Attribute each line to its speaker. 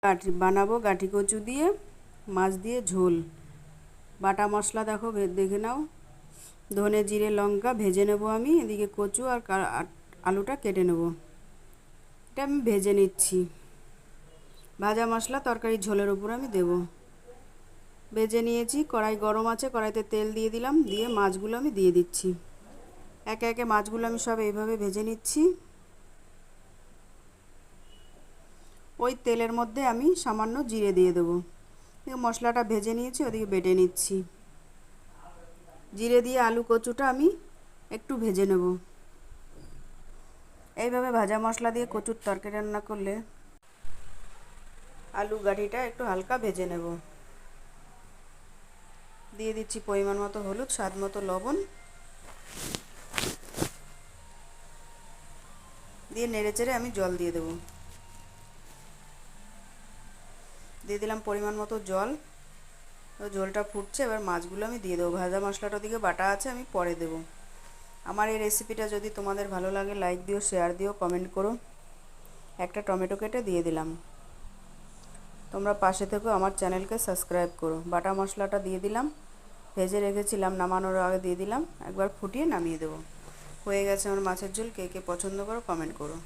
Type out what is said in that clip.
Speaker 1: গাঠি বানাবো গাঠি কচু দিয়ে মাছ দিয়ে ঝোল। বাটা মশলা দেখো দেখে নাও। ধনে জিরে লঙ্কা ভেজে নেব আমি, এদিকে কচু আর আলুটা কেটে নেব। এটা আমি ভেজে নিচ্ছি। ভাজা মশলা তরকারির ঝোলের উপর আমি দেব। ভেজে নিয়েছি, কড়াই গরম আছে, কড়াইতে তেল দিয়ে দিলাম, দিয়ে মাছগুলো আমি দিয়ে দিচ্ছি। একে একে মাছগুলো আমি সব এইভাবে ভেজে নিচ্ছি। ওই তেলের মধ্যে আমি সামান্য জিরে দিয়ে দেবো। মশলাটা ভেজে নিয়েছি, ওদিকে বেটে নিচ্ছি। জিরে দিয়ে আলু কচুটা আমি একটু ভেজে নেব। এইভাবে ভাজা মশলা দিয়ে কচুর তরকারি রান্না করলে আলু গাঠিটা একটু হালকা ভেজে নেব। দিয়ে দিচ্ছি পরিমাণ মতো হলুদ, স্বাদ মতো লবণ, দিয়ে নেড়েচেড়ে আমি জল দিয়ে দেবো। দিয়ে দিলাম পরিমাণ মতো জল। ঝোলটা ফুটছে, এবার মাছগুলো আমি দিয়ে দেবো। ভাজা মশলাটা দিকে বাটা আছে, আমি পরে দেবো। আমার এই রেসিপিটা যদি তোমাদের ভালো লাগে লাইক দিও, শেয়ার দিও, কমেন্ট করো। একটা টমেটো কেটে দিয়ে দিলাম। তোমরা পাশে থেকেও আমার চ্যানেলকে সাবস্ক্রাইব করো। বাটা মশলাটা দিয়ে দিলাম, ভেজে রেখেছিলাম, নামানোর আগে দিয়ে দিলাম। একবার ফুটিয়ে নামিয়ে দেবো। হয়ে গেছে আমার মাছের ঝোল। কে কে পছন্দ করো কমেন্ট করো।